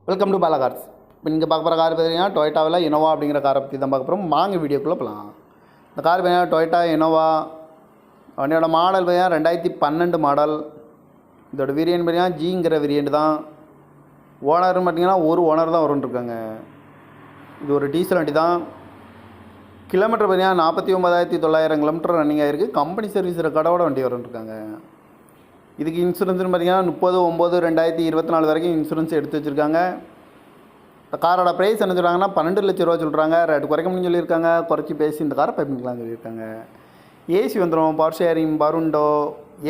Welcome to Bala cars. இப்போ நீங்கள் பார்க்க போகிற கார் பார்த்தீங்கன்னா டொயோட்டாவில் இனோவா அப்படிங்கிற காரை பற்றி தான் பார்க்க போகிறோம். வாங்க வீடியோக்குள்ளே போகலாம். இந்த கார் பார்த்தீங்கன்னா டொயோட்டா இனோவா. வண்டியோட மாடல் பார்த்தீங்கன்னா 2012 மாடல். இதோட வேரியன்ட் பார்த்தீங்கன்னா ஜிங்கிற வேரியன்ட் தான். ஓனர்னு பார்த்தீங்கன்னா ஒரு ஓனர் தான் வரும்ன்ருக்காங்க. இது ஒரு டீசல் வண்டி தான். கிலோமீட்டர் பார்த்தீங்கன்னா 49,900 கிலோமீட்டர் ரன்னிங் ஆகிருக்கு. கம்பெனி சர்வீஸ் ரெக்கார்டோட வண்டி வரும்ன்ருக்காங்க. இதுக்கு இன்சூரன்ஸ்னு பார்த்தீங்கன்னா 30/9/2024 வரைக்கும் இன்சூரன்ஸ் எடுத்து வச்சுருக்காங்க. இந்த காரோட ப்ரைஸ் என்ன சொல்கிறாங்கன்னா 12 லட்ச ரூபா சொல்கிறாங்க. ரேட்டு குறைக்க முடியும்னு சொல்லியிருக்காங்க. குறைச்சி பேசி இந்த காரை பைப்பிங்களான்னு சொல்லியிருக்காங்க. ஏசி வந்துடும், பவர் ஷேரிங், பருண்டோ,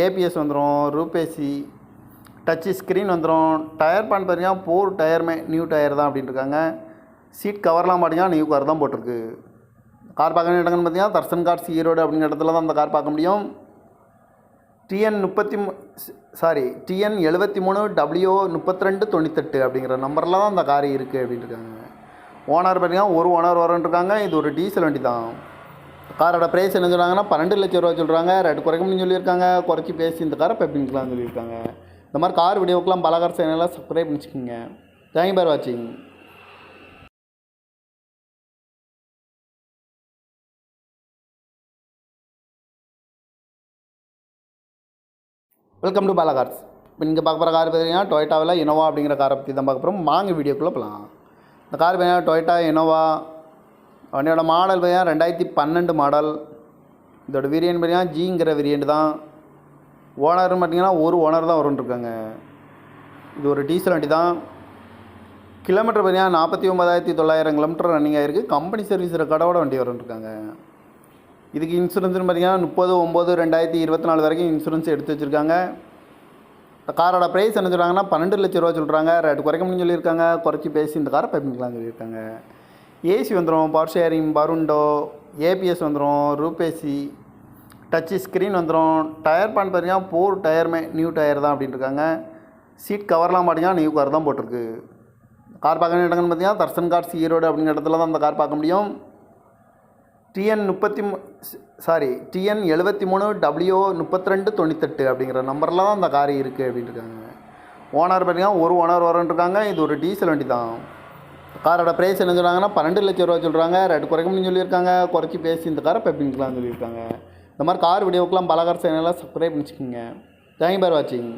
ஏபிஎஸ் வந்துடும், ரூப் ஏசி, டச்சு ஸ்க்ரீன் வந்துடும். டயர் பான் பார்த்தீங்கன்னா 4 டயருமே நியூ டயர் தான் அப்படின்னு இருக்காங்க. சீட் கவர்லாம் பார்த்தீங்கன்னா நியூ கவர் தான் போட்டிருக்கு. கார் பார்க்க வேண்டிய இடங்கள்னு பார்த்தீங்கன்னா தர்சன் கார்ஸ் ஈரோடு அப்படிங்கிற இடத்துல தான் அந்த கார் பார்க்க முடியும். TN 73W3298 அப்படிங்கிற நம்பரில் தான் அந்த கார் இருக்குது அப்படின்னு இருக்காங்க. ஓனர் பார்த்தீங்கன்னா ஒரு ஓனர் வரன்ட்ருக்காங்க. இது ஒரு டீசல் வண்டி தான். காரோட ப்ரைஸ் என்ன சொல்கிறாங்கன்னா 12 லட்ச ரூபா சொல்கிறாங்க. ரேட்டு குறைக்க முடியும்னு சொல்லியிருக்காங்க. குறைச்சி பேசி இந்த காரை பைப்பிங்களான்னு சொல்லியிருக்காங்க. இந்த மாதிரி கார் வீடியோக்கெலாம் பல கார் சேனலாக சப்ஸ்கிரைப் பண்ணிச்சுக்கோங்க. தேங்க்யூ ஃபார் வாட்சிங். Welcome to Bala cars. இப்போ நீங்கள் பார்க்க போகிற கார் பார்த்தீங்கன்னா டொயோட்டாவில் இனோவா அப்படிங்கிற காரை பற்றி தான் பார்க்க போகிறோம். வாங்க வீடியோக்குள்ளே போகலாம். இந்த கார் பார்த்தீங்கன்னா டொயோட்டா இனோவா. வண்டியோட மாடல் பார்த்தீங்கன்னா 2012 மாடல். இதோட வேரியன்ட் பார்த்தீங்கன்னா ஜிங்கிற வேரியன்ட் தான். ஓனர்னு பார்த்தீங்கன்னா ஒரு ஓனர் தான் வரும்ன்ருக்காங்க. இது ஒரு டீசல் வண்டி தான். கிலோமீட்டர் பார்த்தீங்கன்னா 49,900 கிலோமீட்டர் ரன்னிங் ஆகிருக்கு. கம்பெனி சர்வீஸ் ரெக்கார்டோட வண்டி வரும்ன்ருக்காங்க. இதுக்கு இன்சூரன்ஸ்னு பார்த்தீங்கன்னா 30/9/2024 வரைக்கும் இன்சூரன்ஸ் எடுத்து வச்சுருக்காங்க. இந்த காரோட ப்ரைஸ் என்ன சொல்கிறாங்கன்னா 12 லட்ச ரூபா சொல்கிறாங்க. ரேட்டு குறைக்க முடியும்னு சொல்லியிருக்காங்க. குறைச்சி பேசி இந்த காரை பைப்பிங்களான்னு சொல்லியிருக்காங்க. ஏசி வந்துடும், பவர் ஷேரிங், பருண்டோ, ஏபிஎஸ் வந்துடும், ரூப் ஏசி, டச்சு ஸ்க்ரீன் வந்துடும். டயர் பான் பார்த்தீங்கன்னா 4 டயருமே நியூ டயர் தான் அப்படின்னு இருக்காங்க. சீட் கவர்லாம் பார்த்தீங்கன்னா நியூ கவர் தான் போட்டிருக்கு. கார் பார்க்க வேண்டிய இடங்கள்னு பார்த்தீங்கன்னா தர்சன் கார்ஸ் ஈரோடு அப்படிங்கிற இடத்துல தான் அந்த கார் பார்க்க முடியும். TN 73W3298 அப்படிங்கிற நம்பரில் தான் அந்த கார் இருக்குது அப்படின்னு இருக்காங்க. ஓனர் பார்த்தீங்கன்னா ஒரு ஓனர் வரன்ட்ருக்காங்க. இது ஒரு டீசல் வண்டி தான். காரோட ப்ரைஸ் என்ன சொல்கிறாங்கன்னா 12 லட்ச ரூபா சொல்கிறாங்க. ரேட்டு குறைக்க முடியும்னு சொல்லியிருக்காங்க. குறைச்சி பேசி இந்த காரை பைப்பிங்களான்னு சொல்லியிருக்காங்க. இந்த மாதிரி கார் வீடியோக்கெலாம் பல கார் சேனலாக சப்ஸ்கிரைப் பண்ணிச்சுக்கோங்க. தேங்க்யூ ஃபார் வாட்சிங்.